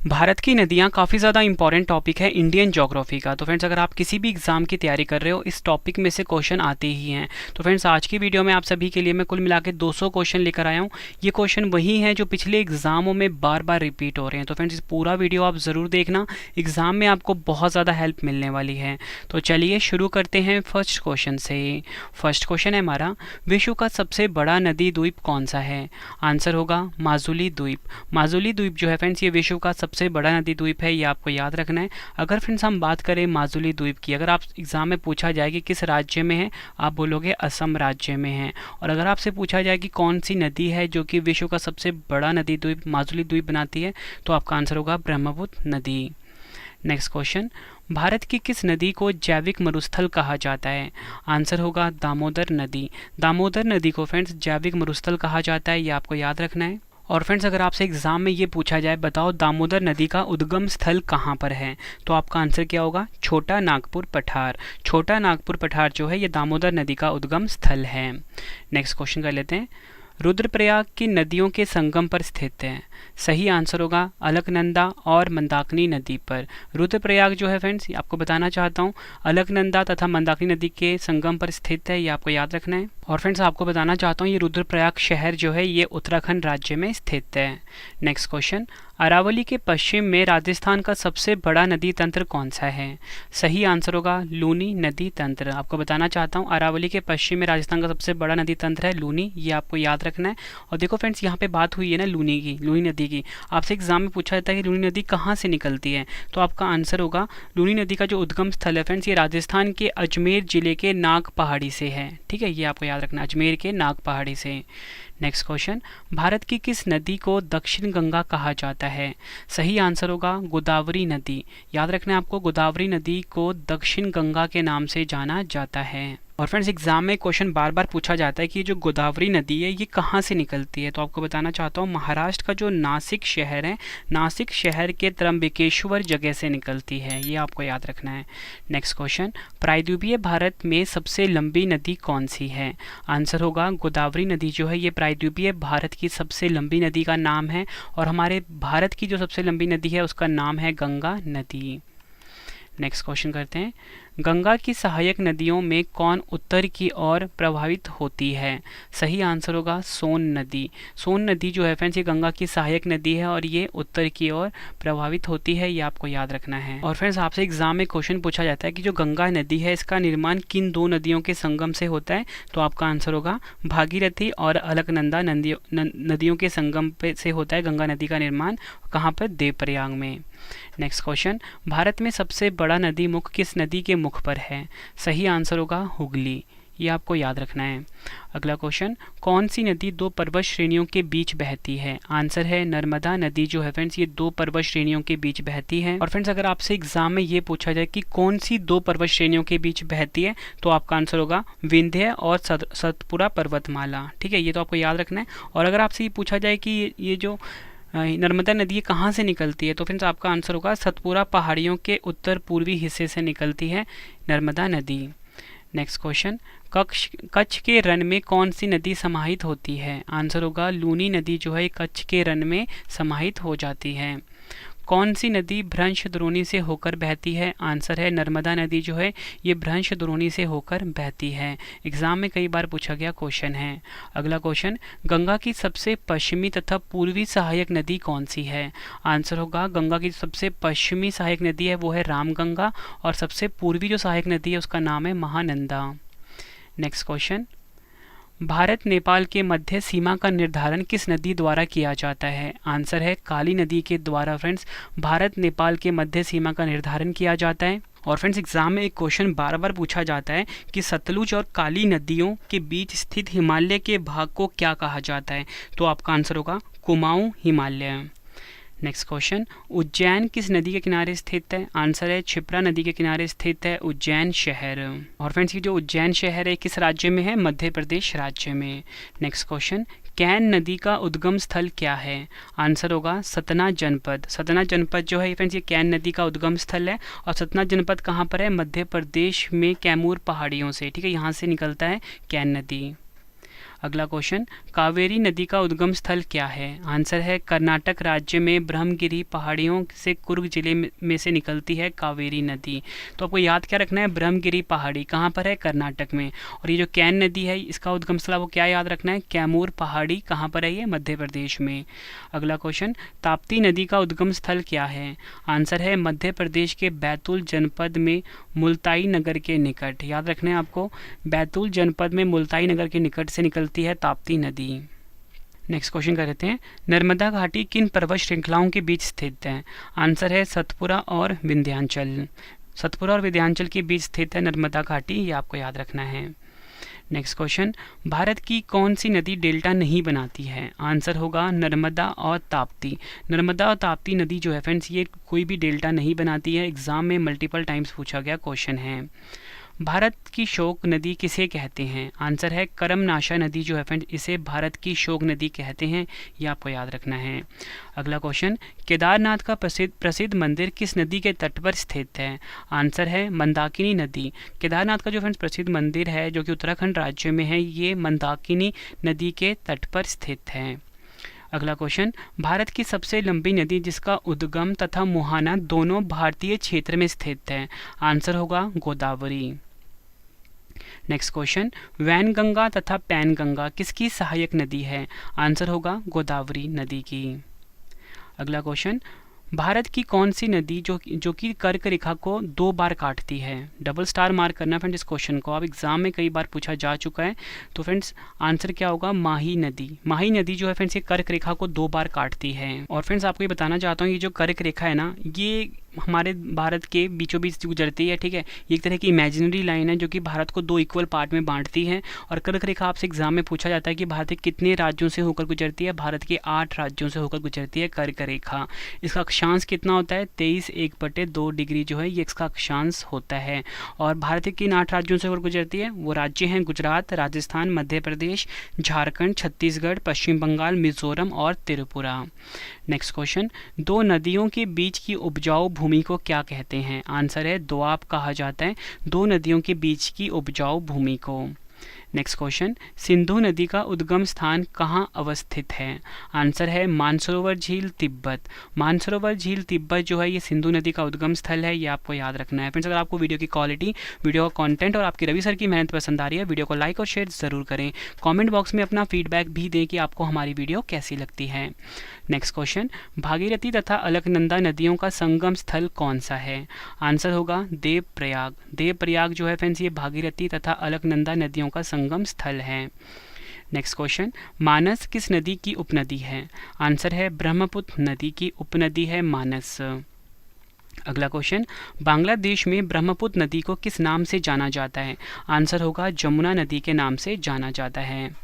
भारत की नदियाँ काफ़ी ज़्यादा इंपॉर्टेंट टॉपिक है इंडियन ज्योग्राफी का। तो फ्रेंड्स, अगर आप किसी भी एग्जाम की तैयारी कर रहे हो, इस टॉपिक में से क्वेश्चन आते ही हैं। तो फ्रेंड्स, आज की वीडियो में आप सभी के लिए मैं कुल मिला के 200 क्वेश्चन लेकर आया हूँ। ये क्वेश्चन वही हैं जो पिछले एग्जामों में बार बार रिपीट हो रहे हैं। तो फ्रेंड्स, इस पूरा वीडियो आप ज़रूर देखना, एग्जाम में आपको बहुत ज़्यादा हेल्प मिलने वाली है। तो चलिए शुरू करते हैं फर्स्ट क्वेश्चन से। फर्स्ट क्वेश्चन है हमारा, विश्व का सबसे बड़ा नदी द्वीप कौन सा है? आंसर होगा माजुली द्वीप। माजुली द्वीप जो है फ्रेंड्स, ये विश्व का सबसे बड़ा नदी द्वीप है, ये आपको याद रखना है। अगर फ्रेंड्स हम बात करें माजुली द्वीप की, अगर आप एग्जाम में पूछा जाए कि किस राज्य में है, आप बोलोगे असम राज्य में है। और अगर आपसे पूछा जाए कि कौन सी नदी है जो कि विश्व का सबसे बड़ा नदी द्वीप माजुली द्वीप बनाती है, तो आपका आंसर होगा ब्रह्मपुत्र नदी। नेक्स्ट क्वेश्चन, भारत की किस नदी को जैविक मरुस्थल कहा जाता है? आंसर होगा दामोदर नदी। दामोदर नदी को फ्रेंड्स जैविक मरुस्थल कहा जाता है, ये आपको याद रखना है। और फ्रेंड्स, अगर आपसे एग्जाम में ये पूछा जाए, बताओ दामोदर नदी का उद्गम स्थल कहाँ पर है, तो आपका आंसर क्या होगा? छोटा नागपुर पठार। छोटा नागपुर पठार जो है ये दामोदर नदी का उद्गम स्थल है। नेक्स्ट क्वेश्चन कर लेते हैं, रुद्रप्रयाग की नदियों के संगम पर स्थित है। सही आंसर होगा अलकनंदा और मंदाकिनी नदी पर। रुद्रप्रयाग जो है फ्रेंड्स, आपको बताना चाहता हूँ, अलकनंदा तथा मंदाकिनी नदी के संगम पर स्थित है, ये आपको याद रखना है। और फ्रेंड्स, आपको बताना चाहता हूँ, ये रुद्रप्रयाग शहर जो है ये उत्तराखंड राज्य में स्थित है। नेक्स्ट क्वेश्चन, अरावली के पश्चिम में राजस्थान का सबसे बड़ा नदी तंत्र कौन सा है? सही आंसर होगा लूनी नदी तंत्र। आपको बताना चाहता हूँ, अरावली के पश्चिम में राजस्थान का सबसे बड़ा नदी तंत्र है लूनी, ये आपको याद रखना है। और देखो फ्रेंड्स, यहाँ पे बात हुई है ना लूनी की, लूनी नदी की। आपसे एग्जाम में पूछा जाता है कि लूनी नदी कहाँ से निकलती है, तो आपका आंसर होगा लूनी नदी का जो उद्गम स्थल है फ्रेंड्स, ये राजस्थान के अजमेर जिले के नाग पहाड़ी से है। ठीक है, ये आपको याद रखना, अजमेर के नाग पहाड़ी से। नेक्स्ट क्वेश्चन, भारत की किस नदी को दक्षिण गंगा कहा जाता है? सही आंसर होगा गोदावरी नदी। याद रखना है आपको, गोदावरी नदी को दक्षिण गंगा के नाम से जाना जाता है। और फ्रेंड्स, एग्जाम में क्वेश्चन बार बार पूछा जाता है कि जो गोदावरी नदी है ये कहाँ से निकलती है, तो आपको बताना चाहता हूँ, महाराष्ट्र का जो नासिक शहर है, नासिक शहर के त्र्यंबकेश्वर जगह से निकलती है, ये आपको याद रखना है। नेक्स्ट क्वेश्चन, प्रायद्वीपीय भारत में सबसे लंबी नदी कौन सी है? आंसर होगा गोदावरी नदी जो है ये प्रायद्वीपीय भारत की सबसे लंबी नदी का नाम है। और हमारे भारत की जो सबसे लंबी नदी है उसका नाम है गंगा नदी। नेक्स्ट क्वेश्चन करते हैं, गंगा की सहायक नदियों में कौन उत्तर की ओर प्रवाहित होती है? सही आंसर होगा सोन नदी। सोन नदी जो है फ्रेंड्स, ये गंगा की सहायक नदी है और ये उत्तर की ओर प्रवाहित होती है, ये आपको याद रखना है। और फ्रेंड्स, आपसे एग्जाम में क्वेश्चन पूछा जाता है कि जो गंगा नदी है इसका निर्माण किन दो नदियों के संगम से होता है, तो आपका आंसर होगा भागीरथी और अलकनंदा नदियों के संगम पे से होता है गंगा नदी का निर्माण। कहाँ पर? देवप्रयाग में। नेक्स्ट क्वेश्चन, भारत में सबसे बड़ा नदी मुख किस नदी के मुख पर है? सही आंसर होगा हुगली, ये आपको याद रखना है। अगला क्वेश्चन, कौन सी नदी दो पर्वत श्रेणियों के बीच बहती है? आंसर है नर्मदा नदी जो है फ्रेंड्स, ये दो पर्वत श्रेणियों के बीच बहती है। और फ्रेंड्स, अगर आपसे एग्जाम में ये पूछा जाए कि कौन सी दो पर्वत श्रेणियों के बीच बहती है, तो आपका आंसर होगा विंध्य और सतपुरा पर्वतमाला। ठीक है, ये तो आपको याद रखना है। और अगर आपसे ये पूछा जाए कि ये जो नर्मदा नदी कहाँ से निकलती है, तो फ्रेंड्स आपका आंसर होगा सतपुरा पहाड़ियों के उत्तर पूर्वी हिस्से से निकलती है नर्मदा नदी। नेक्स्ट क्वेश्चन, कच्छ के रण में कौन सी नदी समाहित होती है? आंसर होगा लूनी नदी जो है कच्छ के रण में समाहित हो जाती है। कौन सी नदी भ्रंश द्रोणी से होकर बहती है? आंसर है नर्मदा नदी जो है ये भ्रंश द्रोणी से होकर बहती है। एग्जाम में कई बार पूछा गया क्वेश्चन है। अगला क्वेश्चन, गंगा की सबसे पश्चिमी तथा पूर्वी सहायक नदी कौन सी है? आंसर होगा गंगा की सबसे पश्चिमी सहायक नदी है वो है रामगंगा, और सबसे पूर्वी जो सहायक नदी है उसका नाम है महानंदा। नेक्स्ट क्वेश्चन, भारत नेपाल के मध्य सीमा का निर्धारण किस नदी द्वारा किया जाता है? आंसर है काली नदी के द्वारा फ्रेंड्स भारत नेपाल के मध्य सीमा का निर्धारण किया जाता है। और फ्रेंड्स, एग्जाम में एक क्वेश्चन बार बार पूछा जाता है कि सतलुज और काली नदियों के बीच स्थित हिमालय के भाग को क्या कहा जाता है, तो आपका आंसर होगा कुमाऊं हिमालय। नेक्स्ट क्वेश्चन, उज्जैन किस नदी के किनारे स्थित है? आंसर है क्षिप्रा नदी के किनारे स्थित है उज्जैन शहर। और फ्रेंड्स, ये जो उज्जैन शहर है किस राज्य में है? मध्य प्रदेश राज्य में। नेक्स्ट क्वेश्चन, कैन नदी का उद्गम स्थल क्या है? आंसर होगा सतना जनपद। सतना जनपद जो है फ्रेंड्स ये कैन नदी का उद्गम स्थल है। और सतना जनपद कहाँ पर है? मध्य प्रदेश में कैमूर पहाड़ियों से। ठीक है, यहाँ से निकलता है कैन नदी। अगला क्वेश्चन, कावेरी नदी का उद्गम स्थल क्या है? आंसर है कर्नाटक राज्य में ब्रह्मगिरी पहाड़ियों से कुर्ग जिले में से निकलती है कावेरी नदी। तो आपको याद क्या रखना है, ब्रह्मगिरी पहाड़ी कहाँ पर है? कर्नाटक में। और ये जो कैन नदी है इसका उद्गम स्थल वो क्या याद रखना है? कैमूर पहाड़ी कहाँ पर है? ये मध्य प्रदेश में। अगला क्वेश्चन, ताप्ती नदी का उद्गम स्थल क्या है? आंसर है मध्य प्रदेश के बैतूल जनपद में मुल्ताई नगर के निकट। याद रखना है आपको, बैतूल जनपद में मुल्ताई नगर के निकट से निकलती है ताप्ती नदी। नेक्स्ट क्वेश्चन कर लेते हैं, नर्मदा घाटी किन पर्वत श्रृंखलाओं के बीच स्थित है? आंसर है सतपुरा और विंध्याचल। सतपुरा और विंध्याचल के बीच स्थित है नर्मदा घाटी, ये आपको याद रखना है। नेक्स्ट क्वेश्चन, भारत की कौन सी नदी डेल्टा नहीं बनाती है? आंसर होगा नर्मदा और ताप्ती। नर्मदा और ताप्ती नदी जो है फ्रेंड्स ये कोई भी डेल्टा नहीं बनाती है। एग्जाम में मल्टीपल टाइम्स पूछा गया क्वेश्चन है। भारत की शोक नदी किसे कहते हैं? आंसर है करमनाशा नदी जो है फ्रेंड्स इसे भारत की शोक नदी कहते हैं, ये आपको याद रखना है। अगला क्वेश्चन, केदारनाथ का प्रसिद्ध मंदिर किस नदी के तट पर स्थित है? आंसर है मंदाकिनी नदी। केदारनाथ का जो फ्रेंड्स प्रसिद्ध मंदिर है जो कि उत्तराखंड राज्य में है, ये मंदाकिनी नदी के तट पर स्थित है। अगला क्वेश्चन, भारत की सबसे लंबी नदी जिसका उद्गम तथा मुहाना दोनों भारतीय क्षेत्र में स्थित है? आंसर होगा गोदावरी। नेक्स्ट क्वेश्चन, वैनगंगा तथा पैनगंगा किसकी सहायक नदी है? आंसर होगा गोदावरी नदी की। अगला क्वेश्चन, भारत की कौन सी नदी जो कि कर्क रेखा को 2 बार काटती है? डबल स्टार मार्क करना फ्रेंड्स इस क्वेश्चन को, अब एग्जाम में कई बार पूछा जा चुका है। तो फ्रेंड्स आंसर क्या होगा? माही नदी। माही नदी जो है फ्रेंड्स ये कर्क रेखा को 2 बार काटती है। और फ्रेंड्स आपको ये बताना चाहता हूँ ये जो कर्क रेखा है ना, ये हमारे भारत के बीचों बीच गुजरती है, ठीक है। ये एक तरह की इमेजिनरी लाइन है जो कि भारत को 2 इक्वल पार्ट में बांटती है। और कर्क रेखा आपसे एग्जाम में पूछा जाता है कि भारत के कितने राज्यों से होकर गुजरती है? भारत के 8 राज्यों से होकर गुजरती है कर्क रेखा। इसका अक्षांश कितना होता है? 23.1/2 डिग्री जो है ये इसका अक्षांश होता है। और भारत के किन 8 राज्यों से होकर गुजरती है? वो राज्य हैं गुजरात, राजस्थान, मध्य प्रदेश, झारखंड, छत्तीसगढ़, पश्चिम बंगाल, मिजोरम और त्रिपुरा। नेक्स्ट क्वेश्चन, 2 नदियों के बीच की उपजाऊ भूमि को क्या कहते हैं? आंसर है दोआब कहा जाता है 2 नदियों के बीच की उपजाऊ भूमि को। नेक्स्ट क्वेश्चन, सिंधु नदी का उद्गम स्थान कहाँ अवस्थित है? आंसर है मानसरोवर झील, तिब्बत। मानसरोवर झील तिब्बत जो है ये सिंधु नदी का उद्गम स्थल है, ये आपको याद रखना है। फ्रेंड्स अगर आपको वीडियो की क्वालिटी, वीडियो का कंटेंट और आपकी रवि सर की मेहनत पसंद आ रही है, वीडियो को लाइक और शेयर जरूर करें। कमेंट बॉक्स में अपना फीडबैक भी दें कि आपको हमारी वीडियो कैसी लगती है। नेक्स्ट क्वेश्चन, भागीरथी तथा अलकनंदा नदियों का संगम स्थल कौन सा है? आंसर होगा देवप्रयाग। देवप्रयाग जो है फ्रेंड्स ये भागीरथी तथा अलकनंदा नदियों का संगम स्थल है। नेक्स्ट क्वेश्चन, मानस किस नदी की उपनदी है? आंसर है ब्रह्मपुत्र नदी की उपनदी है मानस। अगला क्वेश्चन, बांग्लादेश में ब्रह्मपुत्र नदी को किस नाम से जाना जाता है? आंसर होगा जमुना नदी के नाम से जाना जाता है।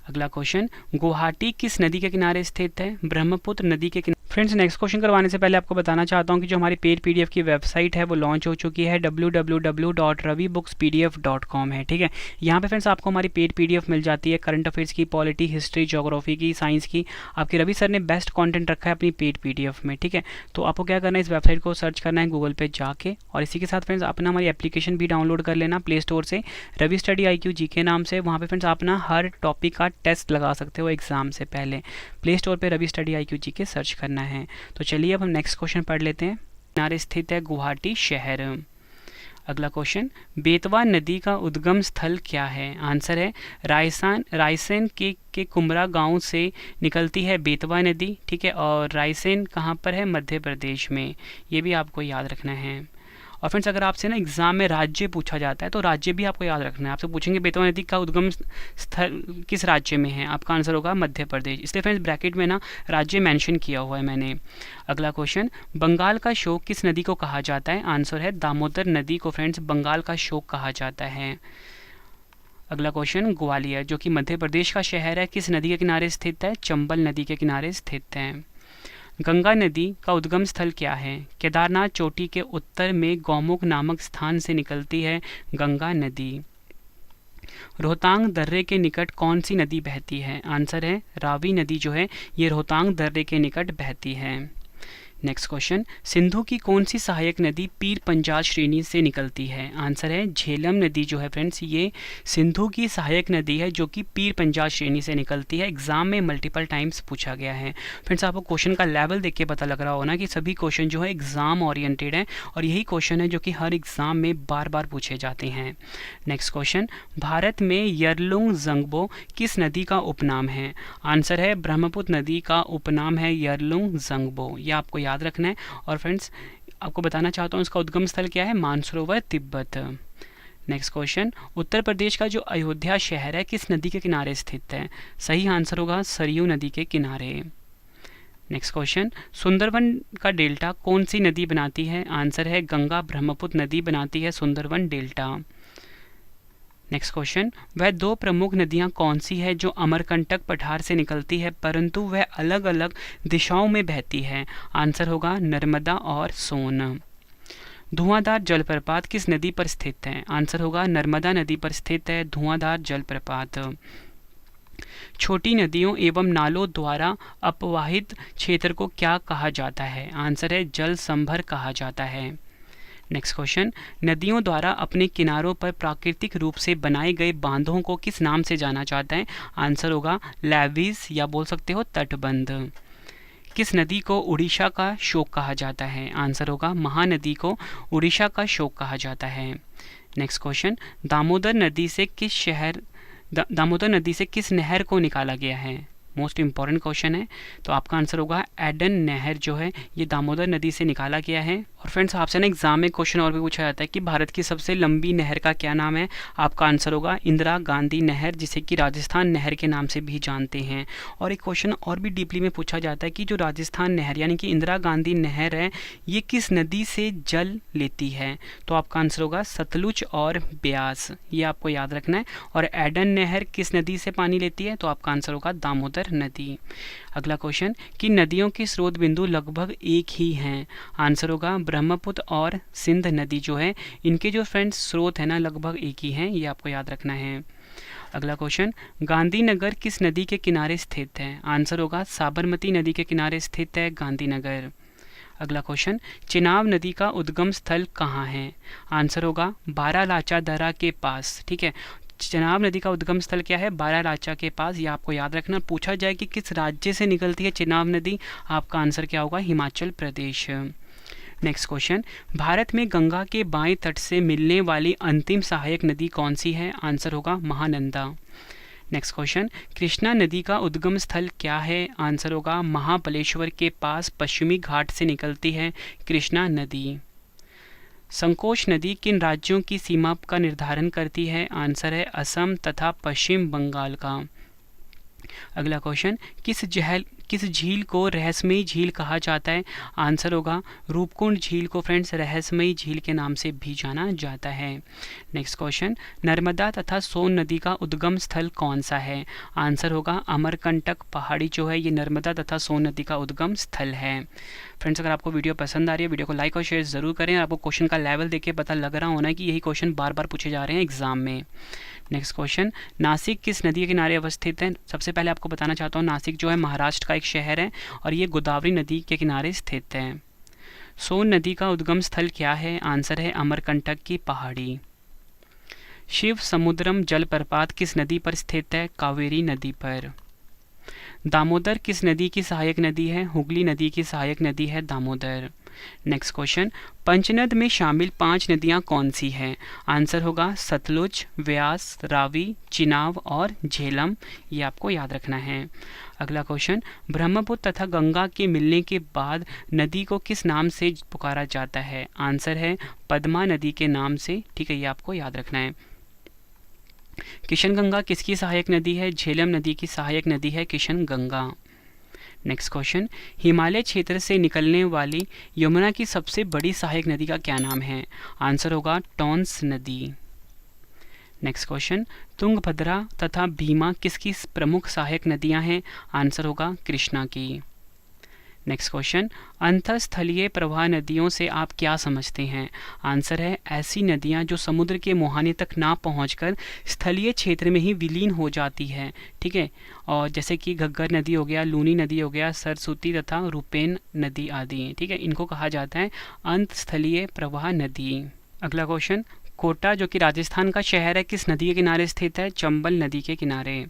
अगला क्वेश्चन, गुवाहाटी किस नदी के किनारे स्थित है? ब्रह्मपुत्र नदी के किनारे। फ्रेंड्स नेक्स्ट क्वेश्चन करवाने से पहले आपको बताना चाहता हूं कि जो हमारी पेड पीडीएफ की वेबसाइट है वो लॉन्च हो चुकी है, www.ravibookspdf.com है, ठीक है। यहाँ पे फ्रेंड्स आपको हमारी पेड पीडीएफ मिल जाती है करंट अफेयर्स की, पॉलिटी, हिस्ट्री, ज्योग्राफी की, साइंस की। आपके रवि सर ने बेस्ट कंटेंट रखा है अपनी पेड पीडीएफ में, ठीक है। तो आपको क्या करना है, इस वेबसाइट को सर्च करना है गूगल पे जाके, और इसी के साथ फ्रेंड्स अपना हमारी एप्लीकेशन भी डाउनलोड कर लेना प्ले स्टोर से, रवि स्टडी IQ GK नाम से। वहाँ पे फ्रेंड्स आप ना हर टॉपिक का टेस्ट लगा सकते हो एग्जाम से पहले। प्ले स्टोर पे Ravi study IQ GK search करना है। तो चलिए अब हम नेक्स्ट क्वेश्चन पढ़ लेते हैं। किनारे स्थित है गुवाहाटी शहर। अगला क्वेश्चन, बेतवा नदी का उद्गम स्थल क्या है? आंसर है रायसेन के कुमरा गांव से निकलती है बेतवा नदी, ठीक है। और रायसेन कहाँ पर है? मध्य प्रदेश में, ये भी आपको याद रखना है। और फ्रेंड्स अगर आपसे ना एग्जाम में राज्य पूछा जाता है तो राज्य भी आपको याद रखना है। आपसे पूछेंगे बेतवा नदी का उद्गम स्थल किस राज्य में है? आपका आंसर होगा मध्य प्रदेश। इसलिए फ्रेंड्स ब्रैकेट में ना राज्य मेंशन किया हुआ है मैंने। अगला क्वेश्चन, बंगाल का शोक किस नदी को कहा जाता है? आंसर है दामोदर नदी को फ्रेंड्स बंगाल का शोक कहा जाता है। अगला क्वेश्चन, ग्वालियर जो कि मध्य प्रदेश का शहर है किस नदी के किनारे स्थित है? चंबल नदी के किनारे स्थित है। गंगा नदी का उद्गम स्थल क्या है? केदारनाथ चोटी के उत्तर में गौमुख नामक स्थान से निकलती है गंगा नदी। रोहतांग दर्रे के निकट कौन सी नदी बहती है? आंसर है रावी नदी जो है ये रोहतांग दर्रे के निकट बहती है। नेक्स्ट क्वेश्चन, सिंधु की कौन सी सहायक नदी पीर पंजाल श्रेणी से निकलती है? आंसर है झेलम नदी जो है फ्रेंड्स, ये सिंधु की सहायक नदी है जो कि पीर पंजाल श्रेणी से निकलती है। एग्जाम में मल्टीपल टाइम्स पूछा गया है। फ्रेंड्स आपको क्वेश्चन का लेवल देख के पता लग रहा हो ना कि सभी क्वेश्चन जो है एग्जाम ओरिएंटेड है और यही क्वेश्चन है जो कि हर एग्जाम में बार बार पूछे जाते हैं। नेक्स्ट क्वेश्चन, भारत में यरलुंग जंगबो किस नदी का उपनाम है? आंसर है ब्रह्मपुत्र नदी का उपनाम है यरलुंग जंगबो, ये आपको याद रखना है। और फ्रेंड्स आपको बताना चाहता हूँ इसका उद्गम स्थल क्या है, मानसरोवर तिब्बत। नेक्स्ट क्वेश्चन, उत्तर प्रदेश का जो अयोध्या शहर है किस नदी के किनारे स्थित है? सही आंसर होगा सरयू नदी के किनारे। नेक्स्ट क्वेश्चन, सुंदरवन का डेल्टा कौन सी नदी बनाती है? आंसर है गंगा ब्रह्मपुत्र नदी बनाती है सुंदरवन डेल्टा। नेक्स्ट क्वेश्चन, वह दो प्रमुख नदियां कौन सी है जो अमरकंटक पठार से निकलती है परंतु वह अलग अलग दिशाओं में बहती है? आंसर होगा नर्मदा और सोन। धुआंधार जलप्रपात किस नदी पर स्थित है? आंसर होगा नर्मदा नदी पर स्थित है धुआंधार जलप्रपात। छोटी नदियों एवं नालों द्वारा अपवाहित क्षेत्र को क्या कहा जाता है? आंसर है जल संभर कहा जाता है। नेक्स्ट क्वेश्चन, नदियों द्वारा अपने किनारों पर प्राकृतिक रूप से बनाए गए बांधों को किस नाम से जाना जाता है? आंसर होगा लेवीज या बोल सकते हो तटबंध। किस नदी को उड़ीसा का शोक कहा जाता है? आंसर होगा महानदी को उड़ीसा का शोक कहा जाता है। नेक्स्ट क्वेश्चन, दामोदर नदी से किस नहर को निकाला गया है? मोस्ट इंपॉर्टेंट क्वेश्चन है, तो आपका आंसर होगा एडन नहर जो है ये दामोदर नदी से निकाला गया है। और फ्रेंड्स आपसे ना एग्जाम में क्वेश्चन और भी पूछा जाता है कि भारत की सबसे लंबी नहर का क्या नाम है? आपका आंसर होगा इंदिरा गांधी नहर, जिसे कि राजस्थान नहर के नाम से भी जानते हैं। और एक क्वेश्चन और भी डीपली में पूछा जाता है कि जो राजस्थान नहर यानी कि इंदिरा गांधी नहर है ये किस नदी से जल लेती है? तो आपका आंसर होगा सतलुज और ब्यास, ये आपको याद रखना है। और एडन नहर किस नदी से पानी लेती है? तो आपका आंसर होगा दामोदर नदी। अगला क्वेश्चन, कि नदियों के स्रोत बिंदु लगभग एक ही हैं? आंसर होगा ब्रह्मपुत्र और सिंध नदी जो है इनके जो फ्रेंड्स स्रोत है ना लगभग एक ही हैं, ये आपको याद रखना है। अगला क्वेश्चन, गांधीनगर किस नदी के किनारे स्थित है? आंसर होगा साबरमती नदी के किनारे स्थित है गांधीनगर। अगला क्वेश्चन, चिनाब नदी का उद्गम स्थल कहाँ है? आंसर होगा बारालाचा दर्रा के पास। ठीक है, चिनाब नदी का उद्गम स्थल क्या है? बारालाचा के पास, ये आपको याद रखना। पूछा जाए कि किस राज्य से निकलती है चिनाब नदी, आपका आंसर क्या होगा? हिमाचल प्रदेश। नेक्स्ट क्वेश्चन, भारत में गंगा के बाएं तट से मिलने वाली अंतिम सहायक नदी कौन सी है? आंसर होगा महानंदा। नेक्स्ट क्वेश्चन, कृष्णा नदी का उद्गम स्थल क्या है? आंसर होगा महाबलेश्वर के पास पश्चिमी घाट से निकलती है कृष्णा नदी। संकोच नदी किन राज्यों की सीमा का निर्धारण करती है? आंसर है असम तथा पश्चिम बंगाल का। अगला क्वेश्चन, किस झील को रहस्यमयी झील कहा जाता है? आंसर होगा रूपकुंड झील को फ्रेंड्स रहस्यमयी झील के नाम से भी जाना जाता है। नेक्स्ट क्वेश्चन, नर्मदा तथा सोन नदी का उद्गम स्थल कौन सा है? आंसर होगा अमरकंटक पहाड़ी जो है ये नर्मदा तथा सोन नदी का उद्गम स्थल है। फ्रेंड्स अगर आपको वीडियो पसंद आ रही है वीडियो को लाइक और शेयर जरूर करें। आपको क्वेश्चन का लेवल देख के पता लग रहा होना कि यही क्वेश्चन बार बार पूछे जा रहे हैं एग्जाम में। नेक्स्ट क्वेश्चन, नासिक किस नदी के किनारे अवस्थित है? सबसे पहले आपको बताना चाहता हूँ नासिक जो है महाराष्ट्र का एक शहर है और ये गोदावरी नदी के किनारे स्थित है। सोन नदी का उद्गम स्थल क्या है? आंसर है अमरकंटक की पहाड़ी। शिव समुद्रम जलप्रपात किस नदी पर स्थित है? कावेरी नदी पर। दामोदर किस नदी की सहायक नदी है? हुगली नदी की सहायक नदी है दामोदर। नेक्स्ट क्वेश्चन, पंचनद में शामिल 5 नदियां कौन सी हैं? आंसर होगा सतलुज, व्यास, रावी, चिनाब और झेलम, ये आपको याद रखना है। अगला क्वेश्चन, ब्रह्मपुत्र तथा गंगा के मिलने के बाद नदी को किस नाम से पुकारा जाता है? आंसर है पद्मा नदी के नाम से। ठीक है, ये आपको याद रखना है। किशनगंगा किसकी सहायक नदी है? झेलम नदी की सहायक नदी है किशनगंगा। नेक्स्ट क्वेश्चन, हिमालय क्षेत्र से निकलने वाली यमुना की सबसे बड़ी सहायक नदी का क्या नाम है? आंसर होगा टॉन्स नदी। नेक्स्ट क्वेश्चन, तुंगभद्रा तथा भीमा किसकी प्रमुख सहायक नदियां हैं? आंसर होगा कृष्णा की। नेक्स्ट क्वेश्चन, अंतःस्थलीय प्रवाह नदियों से आप क्या समझते हैं? आंसर है ऐसी नदियां जो समुद्र के मुहाने तक ना पहुंचकर स्थलीय क्षेत्र में ही विलीन हो जाती है। ठीक है, और जैसे कि घग्गर नदी हो गया, लूनी नदी हो गया, सरस्वती तथा रूपेन नदी आदि। ठीक है, इनको कहा जाता है अंतःस्थलीय प्रवाह नदी। अगला क्वेश्चन, कोटा जो कि राजस्थान का शहर है किस नदी के किनारे स्थित है? चंबल नदी के किनारे।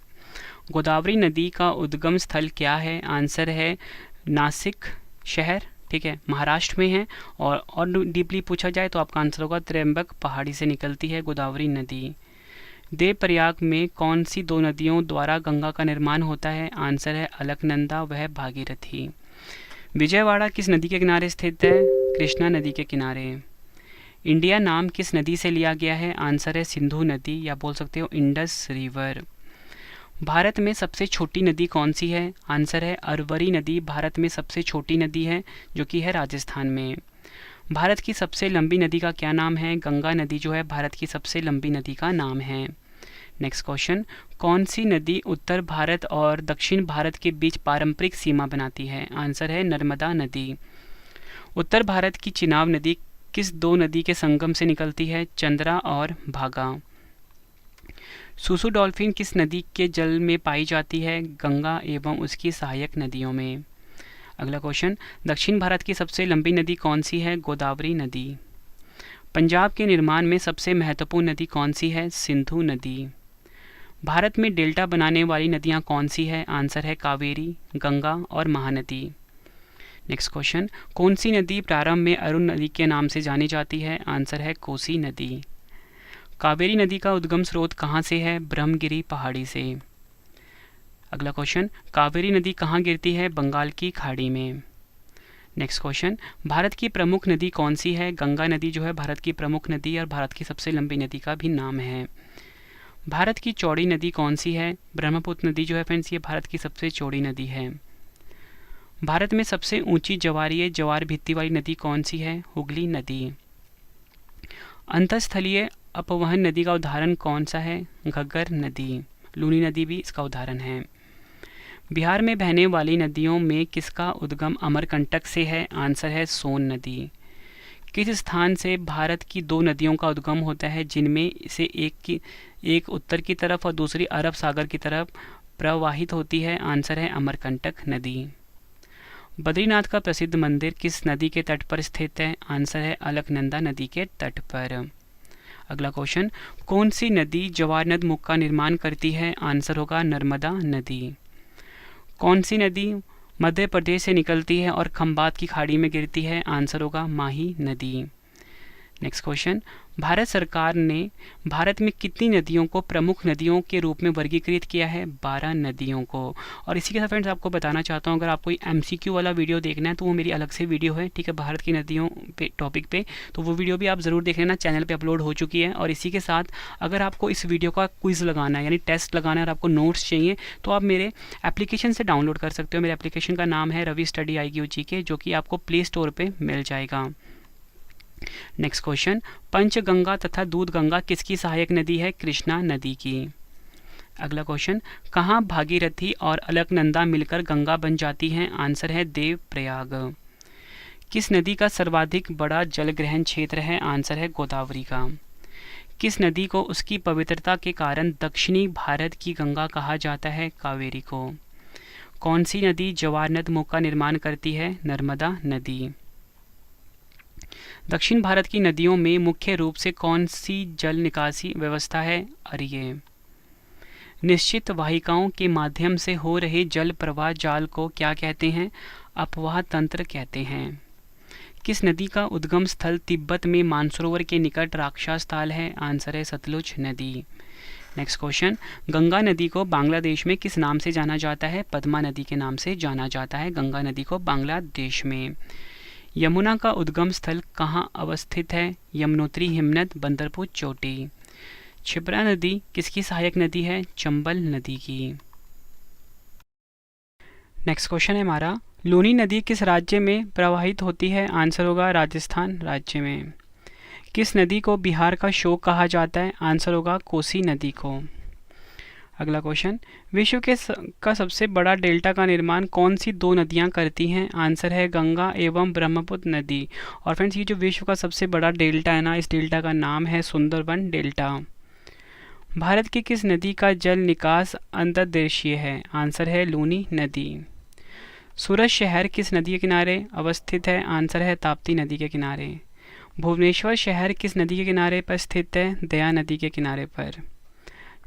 गोदावरी नदी का उद्गम स्थल क्या है? आंसर है नासिक शहर। ठीक है, महाराष्ट्र में है। और डीपली पूछा जाए तो आपका आंसर होगा त्र्यंबक पहाड़ी से निकलती है गोदावरी नदी। देवप्रयाग में कौन सी दो नदियों द्वारा गंगा का निर्माण होता है? आंसर है अलकनंदा वह भागीरथी। विजयवाड़ा किस नदी के किनारे स्थित है? कृष्णा नदी के किनारे। इंडिया नाम किस नदी से लिया गया है? आंसर है सिंधु नदी, या बोल सकते हो इंडस रिवर। भारत में सबसे छोटी नदी कौन सी है? आंसर है अरवरी नदी भारत में सबसे छोटी नदी है, जो कि है राजस्थान में। भारत की सबसे लंबी नदी का क्या नाम है? गंगा नदी जो है भारत की सबसे लंबी नदी का नाम है। नेक्स्ट क्वेश्चन, कौन सी नदी उत्तर भारत और दक्षिण भारत के बीच पारंपरिक सीमा बनाती है? आंसर है नर्मदा नदी। उत्तर भारत की चिनाब नदी किस दो नदी के संगम से निकलती है? चंद्रा और भागा। सूसू डॉल्फिन किस नदी के जल में पाई जाती है? गंगा एवं उसकी सहायक नदियों में। अगला क्वेश्चन, दक्षिण भारत की सबसे लंबी नदी कौन सी है? गोदावरी नदी। पंजाब के निर्माण में सबसे महत्वपूर्ण नदी कौन सी है? सिंधु नदी। भारत में डेल्टा बनाने वाली नदियां कौन सी है? आंसर है कावेरी, गंगा और महानदी। नेक्स्ट क्वेश्चन, कौन सी नदी प्रारंभ में अरुण नदी के नाम से जानी जाती है? आंसर है कोसी नदी। कावेरी नदी का उद्गम स्रोत कहाँ से है? ब्रह्मगिरी पहाड़ी से। अगला क्वेश्चन, कावेरी नदी कहाँ गिरती है? बंगाल की खाड़ी में। नेक्स्ट क्वेश्चन, भारत की प्रमुख नदी कौन सी है? गंगा नदी जो है भारत की प्रमुख नदी और भारत की सबसे लंबी नदी का भी नाम है। भारत की चौड़ी नदी कौन सी है? ब्रह्मपुत्र नदी जो है फ्रेंड्स ये भारत की सबसे चौड़ी नदी है। भारत में सबसे ऊंची ज्वारीय ज्वार भित्ति वाली नदी कौन सी है? हुगली नदी। अंतःस्थलीय अपवहन नदी का उदाहरण कौन सा है? घग्गर नदी। लूनी नदी भी इसका उदाहरण है। बिहार में बहने वाली नदियों में किसका उद्गम अमरकंटक से है? आंसर है सोन नदी। किस स्थान से भारत की दो नदियों का उद्गम होता है जिनमें से एक उत्तर की तरफ और दूसरी अरब सागर की तरफ प्रवाहित होती है? आंसर है अमरकंटक नदी। बद्रीनाथ का प्रसिद्ध मंदिर किस नदी के तट पर स्थित है? आंसर है अलकनंदा नदी के तट पर। अगला क्वेश्चन, कौन सी नदी जवारनद मुख का निर्माण करती है? आंसर होगा नर्मदा नदी। कौन सी नदी मध्य प्रदेश से निकलती है और खंबात की खाड़ी में गिरती है? आंसर होगा माही नदी। नेक्स्ट क्वेश्चन, भारत सरकार ने भारत में कितनी नदियों को प्रमुख नदियों के रूप में वर्गीकृत किया है? 12 नदियों को। और इसी के साथ फ्रेंड्स आपको बताना चाहता हूँ, अगर आपको MCQ वाला वीडियो देखना है तो वो मेरी अलग से वीडियो है, ठीक है, भारत की नदियों पे टॉपिक पे, तो वो वीडियो भी आप ज़रूर देख लेना, चैनल पे अपलोड हो चुकी है। और इसी के साथ अगर आपको इस वीडियो का क्विज़ लगाना है यानी टेस्ट लगाना है और आपको नोट्स चाहिए तो आप मेरे एप्लीकेशन से डाउनलोड कर सकते हो। मेरे एप्लीकेशन का नाम है रवि स्टडी IQGK, जो कि आपको प्ले स्टोर पर मिल जाएगा। नेक्स्ट क्वेश्चन, पंचगंगा तथा दूधगंगा किसकी सहायक नदी है? कृष्णा नदी की। अगला क्वेश्चन, कहाँ भागीरथी और अलकनंदा मिलकर गंगा बन जाती हैं? आंसर है देवप्रयाग। किस नदी का सर्वाधिक बड़ा जल ग्रहण क्षेत्र है? आंसर है गोदावरी का। किस नदी को उसकी पवित्रता के कारण दक्षिणी भारत की गंगा कहा जाता है? कावेरी को। कौन सी नदी जवारनद मुख का निर्माण करती है? नर्मदा नदी। दक्षिण भारत की नदियों में मुख्य रूप से कौन सी जल निकासी व्यवस्था है? अरिये। निश्चित वाहिकाओं के माध्यम से हो रहे जल प्रवाह जाल को क्या कहते हैं? अपवाह तंत्र कहते हैं। किस नदी का उद्गम स्थल तिब्बत में मानसरोवर के निकट राक्षस ताल है? आंसर है सतलुज नदी। नेक्स्ट क्वेश्चन, गंगा नदी को बांग्लादेश में किस नाम से जाना जाता है? पद्मा नदी के नाम से जाना जाता है गंगा नदी को बांग्लादेश में। यमुना का उद्गम स्थल कहाँ अवस्थित है? यमुनोत्री हिमनद, बंदरपुर चोटी। क्षिप्रा नदी किसकी सहायक नदी है? चंबल नदी की। नेक्स्ट क्वेश्चन है हमारा, लूनी नदी किस राज्य में प्रवाहित होती है? आंसर होगा राजस्थान राज्य में। किस नदी को बिहार का शोक कहा जाता है? आंसर होगा कोसी नदी को। अगला क्वेश्चन, विश्व का सबसे बड़ा डेल्टा का निर्माण कौन सी दो नदियां करती हैं? आंसर है गंगा एवं ब्रह्मपुत्र नदी। और फ्रेंड्स, ये जो विश्व का सबसे बड़ा डेल्टा है ना, इस डेल्टा का नाम है सुंदरबन डेल्टा। भारत की किस नदी का जल निकास अंतर्देशीय है? आंसर है लूनी नदी। सूरत शहर किस नदी के किनारे अवस्थित है? आंसर है ताप्ती नदी के किनारे। भुवनेश्वर शहर किस नदी के किनारे पर स्थित है? दया नदी के किनारे पर।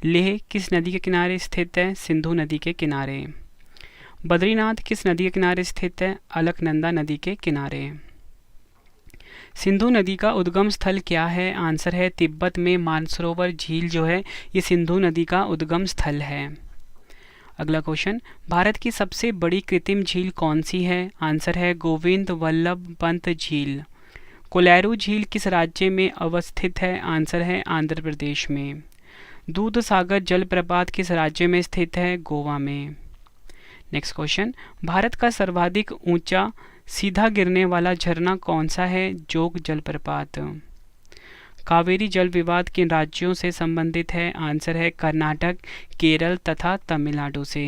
लेह किस नदी के किनारे स्थित है? सिंधु नदी के किनारे। बद्रीनाथ किस नदी के किनारे स्थित है? अलकनंदा नदी के किनारे। सिंधु नदी का उद्गम स्थल क्या है? आंसर है तिब्बत में मानसरोवर झील जो है ये सिंधु नदी का उद्गम स्थल है। अगला क्वेश्चन, भारत की सबसे बड़ी कृत्रिम झील कौन सी है? आंसर है गोविंद वल्लभ पंत झील। कोलेरू झील किस राज्य में अवस्थित है? आंसर है आंध्र प्रदेश में। दूध सागर जलप्रपात किस राज्य में स्थित है? गोवा में। नेक्स्ट क्वेश्चन, भारत का सर्वाधिक ऊंचा सीधा गिरने वाला झरना कौन सा है? जोग जलप्रपात। कावेरी जल विवाद किन राज्यों से संबंधित है? आंसर है कर्नाटक, केरल तथा तमिलनाडु से।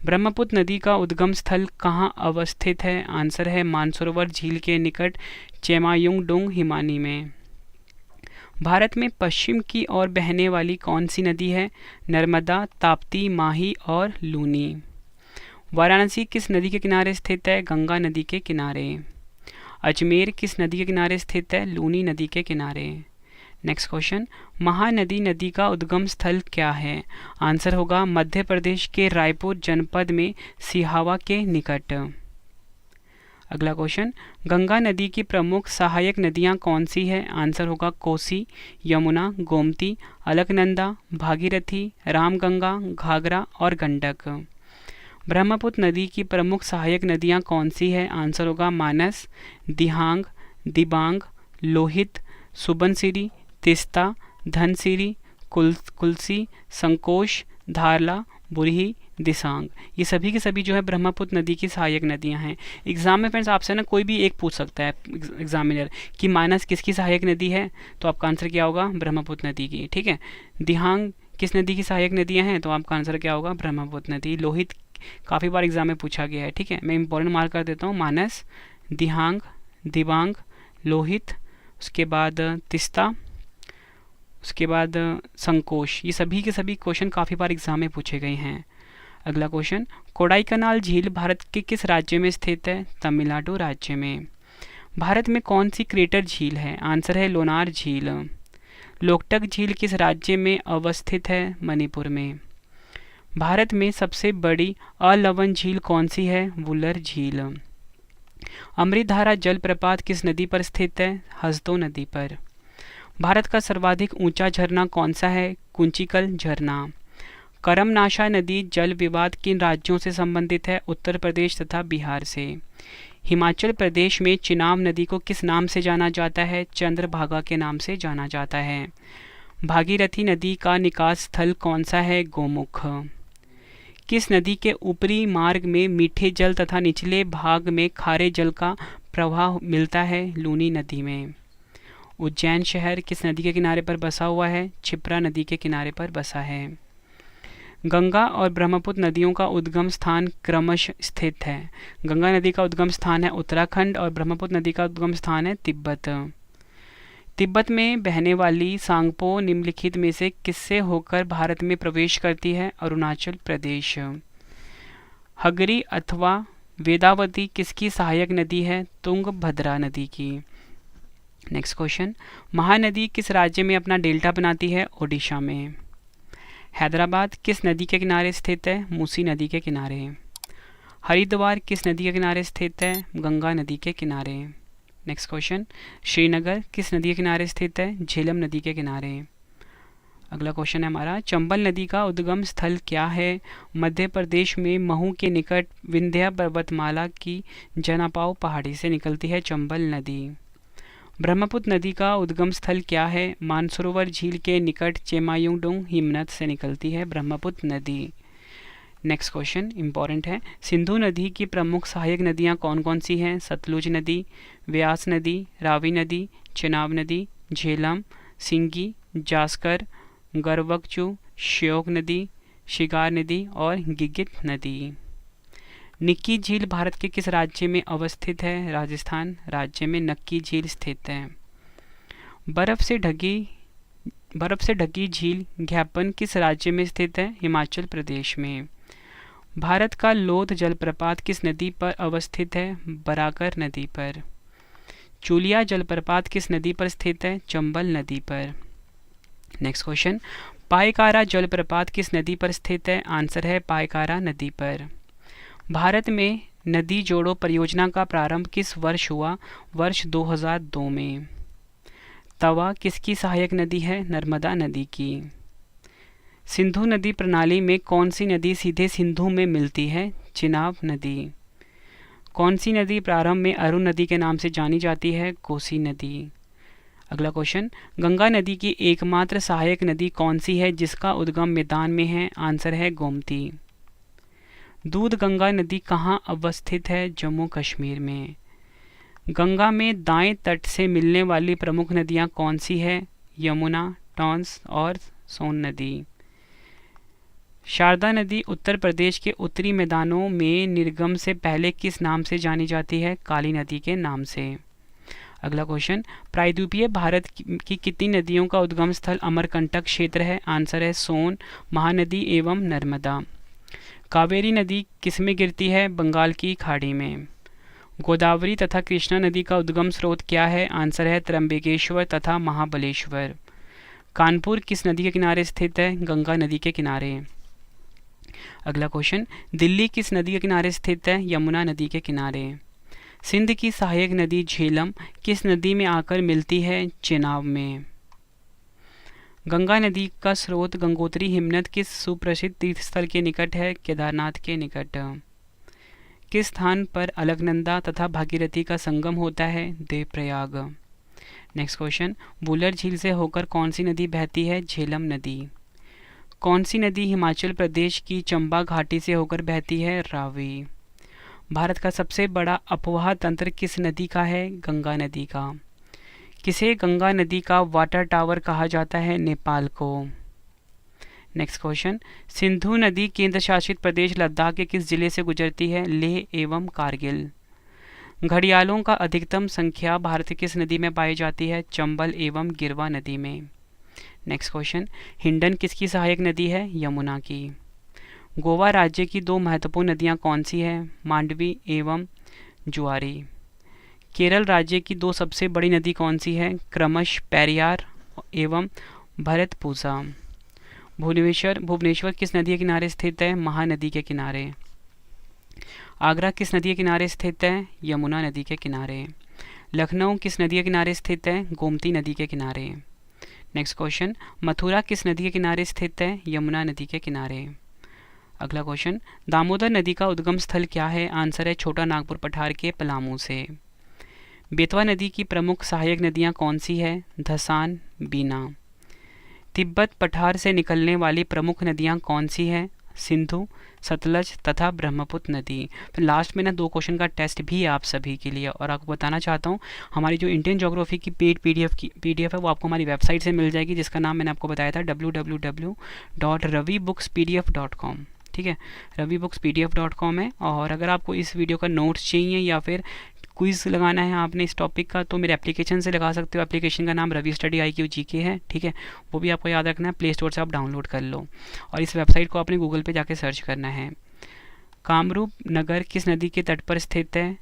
ब्रह्मपुत्र नदी का उद्गम स्थल कहाँ अवस्थित है? आंसर है मानसरोवर झील के निकट चेमायुंगडुंग हिमानी में। भारत में पश्चिम की ओर बहने वाली कौन सी नदी है? नर्मदा, ताप्ती, माही और लूनी। वाराणसी किस नदी के किनारे स्थित है? गंगा नदी के किनारे। अजमेर किस नदी के किनारे स्थित है? लूनी नदी के किनारे। नेक्स्ट क्वेश्चन, महानदी नदी का उद्गम स्थल क्या है? आंसर होगा मध्य प्रदेश के रायपुर जनपद में सिहावा के निकट। अगला क्वेश्चन, गंगा नदी की प्रमुख सहायक नदियां कौन सी है? आंसर होगा कोसी, यमुना, गोमती, अलकनंदा, भागीरथी, रामगंगा, घाघरा और गंडक। ब्रह्मपुत्र नदी की प्रमुख सहायक नदियां कौन सी है? आंसर होगा मानस, दिहांग, दिबांग, लोहित, सुबनसिरी, तिस्ता, धनसिरी, कुलसी, संकोश, धारला, बुरही, दिसांग। ये सभी के सभी जो है ब्रह्मपुत्र नदी की सहायक नदियां हैं। एग्जाम में फ्रेंड्स आपसे ना कोई भी एक पूछ सकता है एग्जामिनर कि मानस किसकी सहायक नदी है, तो आपका आंसर क्या होगा? ब्रह्मपुत्र नदी की। ठीक है। दिहांग किस नदी की सहायक नदियां हैं, तो आपका आंसर क्या होगा? ब्रह्मपुत्र नदी। लोहित काफ़ी बार एग्जाम में पूछा गया है। ठीक है, मैं इंपॉर्टेंट मार्क कर देता हूँ। मानस, दिहांग, दिबांग, लोहित, उसके बाद तिस्ता, उसके बाद संकोश। ये सभी के सभी क्वेश्चन काफ़ी बार एग्जाम में पूछे गए हैं। अगला क्वेश्चन, कोडाईकनाल झील भारत के किस राज्य में स्थित है? तमिलनाडु राज्य में। भारत में कौन सी क्रेटर झील है? आंसर है लोनार झील। लोकटक झील किस राज्य में अवस्थित है? मणिपुर में। भारत में सबसे बड़ी अलवण झील कौन सी है? वुलर झील। अमृतधारा जलप्रपात किस नदी पर स्थित है? हसदो नदी पर। भारत का सर्वाधिक ऊंचा झरना कौन सा है? कुंचिकल झरना। करमनाशा नदी जल विवाद किन राज्यों से संबंधित है? उत्तर प्रदेश तथा बिहार से। हिमाचल प्रदेश में चिनाब नदी को किस नाम से जाना जाता है? चंद्रभागा के नाम से जाना जाता है। भागीरथी नदी का निकास स्थल कौन सा है? गोमुख। किस नदी के ऊपरी मार्ग में मीठे जल तथा निचले भाग में खारे जल का प्रवाह मिलता है? लूनी नदी में। उज्जैन शहर किस नदी के किनारे पर बसा हुआ है? क्षिप्रा नदी के किनारे पर बसा है। गंगा और ब्रह्मपुत्र नदियों का उद्गम स्थान क्रमशः स्थित है। गंगा नदी का उद्गम स्थान है उत्तराखंड और ब्रह्मपुत्र नदी का उद्गम स्थान है तिब्बत। तिब्बत में बहने वाली सांगपो निम्नलिखित में से किससे होकर भारत में प्रवेश करती है? अरुणाचल प्रदेश। हगरी अथवा वेदावती किसकी सहायक नदी है? तुंगभद्रा नदी की। नेक्स्ट क्वेश्चन, महानदी किस राज्य में अपना डेल्टा बनाती है? ओडिशा में। हैदराबाद किस नदी के किनारे स्थित है? मूसी नदी के किनारे। हरिद्वार किस नदी के किनारे स्थित है? गंगा नदी के किनारे। नेक्स्ट क्वेश्चन, श्रीनगर किस नदी के किनारे स्थित है? झेलम नदी के किनारे। अगला क्वेश्चन है हमारा, चंबल नदी का उद्गम स्थल क्या है? मध्य प्रदेश में महू के निकट विंध्य पर्वतमाला की जनापाव पहाड़ी से निकलती है चंबल नदी। ब्रह्मपुत्र नदी का उद्गम स्थल क्या है? मानसरोवर झील के निकट चेमायुंगडुंग हिमनद से निकलती है ब्रह्मपुत्र नदी। नेक्स्ट क्वेश्चन इंपॉर्टेंट है, सिंधु नदी की प्रमुख सहायक नदियां कौन कौन सी हैं? सतलुज नदी, व्यास नदी, रावी नदी, चेनाब नदी, झेलम, सिंगी, जास्कर, गरवकचू, श्योक नदी, शिगार नदी और गिगित नदी। निक्की झील भारत के किस राज्य में अवस्थित है? राजस्थान राज्य में नक्की झील स्थित है। बर्फ से ढकी झील घैपन किस राज्य में स्थित है? हिमाचल प्रदेश में। भारत का लोध जलप्रपात किस नदी पर अवस्थित है? बराकर नदी पर। चूलिया जलप्रपात किस नदी पर स्थित है? चंबल नदी पर। नेक्स्ट क्वेश्चन, पायकारा जलप्रपात किस नदी पर स्थित है? आंसर है पायकारा नदी पर। भारत में नदी जोड़ो परियोजना का प्रारंभ किस वर्ष हुआ? वर्ष 2002 में। तवा किसकी सहायक नदी है? नर्मदा नदी की। सिंधु नदी प्रणाली में कौन सी नदी सीधे सिंधु में मिलती है? चिनाब नदी। कौन सी नदी प्रारंभ में अरुण नदी के नाम से जानी जाती है? कोसी नदी। अगला क्वेश्चन, गंगा नदी की एकमात्र सहायक नदी कौन सी है जिसका उद्गम मैदान में है? आंसर है गोमती। दूध गंगा नदी कहाँ अवस्थित है? जम्मू कश्मीर में। गंगा में दाएं तट से मिलने वाली प्रमुख नदियाँ कौन सी है? यमुना, टॉन्स और सोन नदी। शारदा नदी उत्तर प्रदेश के उत्तरी मैदानों में निर्गम से पहले किस नाम से जानी जाती है? काली नदी के नाम से। अगला क्वेश्चन, प्रायद्वीपीय भारत की कितनी नदियों का उद्गम स्थल अमरकंटक क्षेत्र है? आंसर है सोन, महानदी एवं नर्मदा। कावेरी नदी किसमें गिरती है? बंगाल की खाड़ी में। गोदावरी तथा कृष्णा नदी का उद्गम स्रोत क्या है? आंसर है त्र्यंबकेश्वर तथा महाबलेश्वर। कानपुर किस नदी के किनारे स्थित है? गंगा नदी के किनारे। अगला क्वेश्चन, दिल्ली किस नदी के किनारे स्थित है? यमुना नदी के किनारे। सिंध की सहायक नदी झेलम किस नदी में आकर मिलती है? चेनाब में। गंगा नदी का स्रोत गंगोत्री हिमनद किस सुप्रसिद्ध तीर्थस्थल के निकट है? केदारनाथ के निकट। किस स्थान पर अलकनंदा तथा भागीरथी का संगम होता है? देवप्रयाग। नेक्स्ट क्वेश्चन, वुलर झील से होकर कौन सी नदी बहती है? झेलम नदी। कौन सी नदी हिमाचल प्रदेश की चंबा घाटी से होकर बहती है? रावी। भारत का सबसे बड़ा अपवाह तंत्र किस नदी का है? गंगा नदी का। किसे गंगा नदी का वाटर टावर कहा जाता है? नेपाल को। नेक्स्ट क्वेश्चन, सिंधु नदी केंद्र शासित प्रदेश लद्दाख के किस जिले से गुजरती है? लेह एवं कारगिल। घड़ियालों का अधिकतम संख्या भारत की किस नदी में पाई जाती है? चंबल एवं गिरवा नदी में। नेक्स्ट क्वेश्चन, हिंडन किसकी सहायक नदी है? यमुना की। गोवा राज्य की दो महत्वपूर्ण नदियां कौन सी हैं? मांडवी एवं जुआरी। केरल राज्य की दो सबसे बड़ी नदी कौन सी है? क्रमश पेरियार एवं भरतपुजा। भुवनेश्वर किस नदी के किनारे स्थित है? महानदी के किनारे। आगरा किस नदी के किनारे स्थित है? यमुना नदी के किनारे। लखनऊ किस नदी के किनारे स्थित है? गोमती नदी के किनारे। नेक्स्ट क्वेश्चन, मथुरा किस नदी के किनारे स्थित है? यमुना नदी के किनारे। अगला क्वेश्चन, दामोदर नदी का उद्गम स्थल क्या है? आंसर है छोटा नागपुर पठार के पलामू से। बेतवा नदी की प्रमुख सहायक नदियां कौन सी है? धसान, बीना। तिब्बत पठार से निकलने वाली प्रमुख नदियां कौन सी हैं? सिंधु, सतलज तथा ब्रह्मपुत्र नदी। फिर लास्ट में ना 2 क्वेश्चन का टेस्ट भी है आप सभी के लिए, और आपको बताना चाहता हूँ हमारी जो इंडियन ज्योग्राफी की पेड पीडीएफ है वो आपको हमारी वेबसाइट से मिल जाएगी, जिसका नाम मैंने आपको बताया था www.ravibooks.pdf.com। ठीक है, ravibooks.pdf.com है। और अगर आपको इस वीडियो का नोट्स चाहिए या फिर क्विज़ लगाना है आपने इस टॉपिक का, तो मेरे एप्लीकेशन से लगा सकते हो। एप्लीकेशन का नाम रवि स्टडी IQ GK है। ठीक है, वो भी आपको याद रखना है, प्ले स्टोर से आप डाउनलोड कर लो। और इस वेबसाइट को आपने गूगल पे जाके सर्च करना है। कामरूप नगर किस नदी के तट पर स्थित है?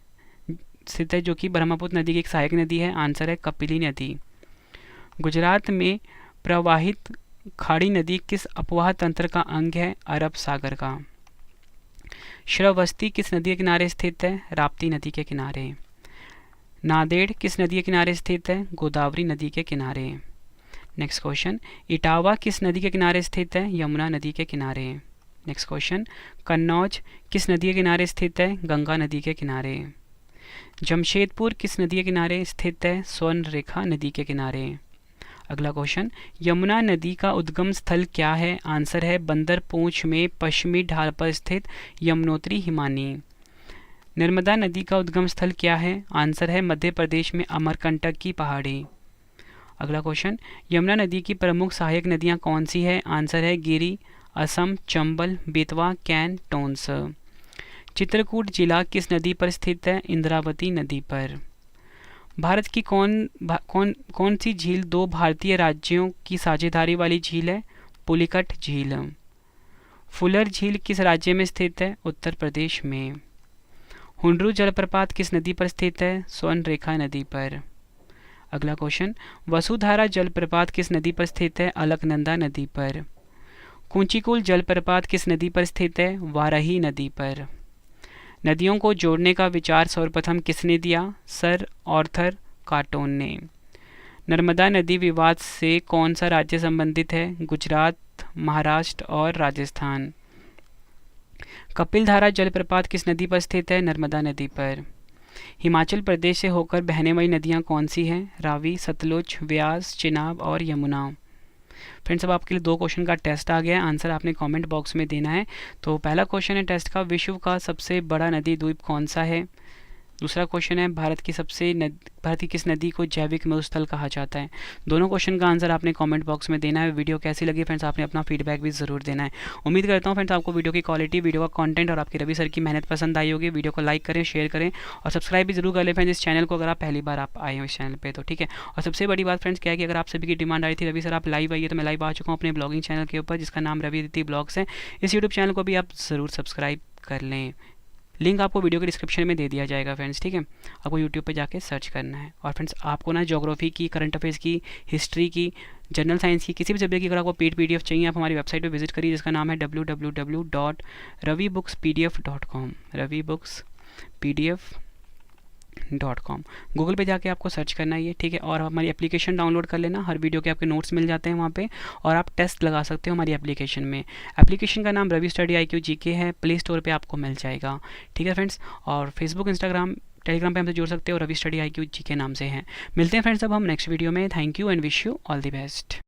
जो कि ब्रह्मपुत्र नदी की एक सहायक नदी है। आंसर है कपिली नदी। गुजरात में प्रवाहित खाड़ी नदी किस अपवाह तंत्र का अंग है? अरब सागर का। श्रावस्ती किस नदी के किनारे स्थित है? राप्ती नदी के किनारे। नांदेड़ किस नदी के किनारे स्थित है? गोदावरी नदी के किनारे। नेक्स्ट क्वेश्चन, इटावा किस नदी के किनारे स्थित है? यमुना नदी के किनारे। नेक्स्ट क्वेश्चन, कन्नौज किस नदी के किनारे स्थित है? गंगा नदी के किनारे। जमशेदपुर किस नदी के किनारे स्थित है? स्वर्ण रेखा नदी के किनारे। अगला क्वेश्चन, यमुना नदी का उद्गम स्थल क्या है? आंसर है बंदर पूंछ में पश्चिमी ढाल पर स्थित यमुनोत्री हिमानी। नर्मदा नदी का उद्गम स्थल क्या है? आंसर है मध्य प्रदेश में अमरकंटक की पहाड़ी। अगला क्वेश्चन, यमुना नदी की प्रमुख सहायक नदियां कौन सी है? आंसर है गिरी, असम, चंबल, बेतवा, कैन, टोंस। चित्रकूट जिला किस नदी पर स्थित है? इंद्रावती नदी पर। भारत की कौन सी झील दो भारतीय राज्यों की साझेदारी वाली झील है? पुलिकट झील। फुलर झील किस राज्य में स्थित है? उत्तर प्रदेश में। हुंडरू जलप्रपात किस नदी पर स्थित है? स्वर्णरेखा नदी पर। अगला क्वेश्चन, वसुधारा जलप्रपात किस नदी पर स्थित है? अलकनंदा नदी पर। कुंचिकुल जलप्रपात किस नदी पर स्थित है? वाराही नदी पर। नदियों को जोड़ने का विचार सर्वप्रथम किसने दिया? सर आर्थर कॉटन ने। नर्मदा नदी विवाद से कौन सा राज्य संबंधित है? गुजरात, महाराष्ट्र और राजस्थान। कपिलधारा जलप्रपात किस नदी पर स्थित है? नर्मदा नदी पर। हिमाचल प्रदेश से होकर बहने वाली नदियाँ कौन सी हैं? रावी, सतलुज, व्यास, चिनाब और यमुना। फ्रेंड्स, अब आपके लिए 2 क्वेश्चन का टेस्ट आ गया है, आंसर आपने कमेंट बॉक्स में देना है। तो पहला क्वेश्चन है टेस्ट का, विश्व का सबसे बड़ा नदी द्वीप कौन सा है? दूसरा क्वेश्चन है, भारत की किस नदी को जैविक मरुस्थल कहा जाता है? दोनों क्वेश्चन का आंसर आपने कमेंट बॉक्स में देना है। वीडियो कैसी लगी फ्रेंड्स, आपने अपना फीडबैक भी ज़रूर देना है। उम्मीद करता हूँ फ्रेंड्स आपको वीडियो की क्वालिटी, वीडियो का कंटेंट और आपकी रवि सर की मेहनत पसंद आई होगी। वीडियो को लाइक करें, शेयर करें और सब्सक्राइब भी जरूर कर लें फ्रेंड्स इस चैनल को, अगर आप पहली बार आप आए हो इस चैनल पर तो ठीक है। और सबसे बड़ी बात फ्रेंड्स क्या है कि अगर आप सभी की डिमांड आई थी रवि सर आप लाइव आइए, तो मैं लाइव आ चुका हूँ अपने ब्लॉगिंग चैनल के ऊपर जिसका नाम रवि अदिति ब्लॉग्स है। इस यूट्यूब चैनल को भी आप ज़रूर सब्सक्राइब कर लें। लिंक आपको वीडियो के डिस्क्रिप्शन में दे दिया जाएगा फ्रेंड्स, ठीक है। आपको यूट्यूब पे जाके सर्च करना है। और फ्रेंड्स आपको ना ज्योग्राफी की, करंट अफेयर्स की, हिस्ट्री की, जनरल साइंस की, किसी भी सब्जेक्ट की अगर आपको पेड PDF चाहिए, आप हमारी वेबसाइट पे विजिट करिए जिसका नाम है www.ravibookspdf.com, ravibookspdf.com। गूगल पे जाके आपको सर्च करना है ये, ठीक है। और हमारी एप्लीकेशन डाउनलोड कर लेना, हर वीडियो के आपके नोट्स मिल जाते हैं वहाँ पे, और आप टेस्ट लगा सकते हो हमारी एप्लीकेशन में। एप्लीकेशन का नाम रवि स्टडी IQ GK है, प्ले स्टोर पे आपको मिल जाएगा, ठीक है फ्रेंड्स। और फेसबुक, इंस्टाग्राम, टेलीग्राम पे हमसे जुड़ सकते हो, रवि स्टडी IQ GK नाम से हैं। मिलते हैं फ्रेंड्स अब हम नेक्स्ट वीडियो में। Thank you and wish you all the best.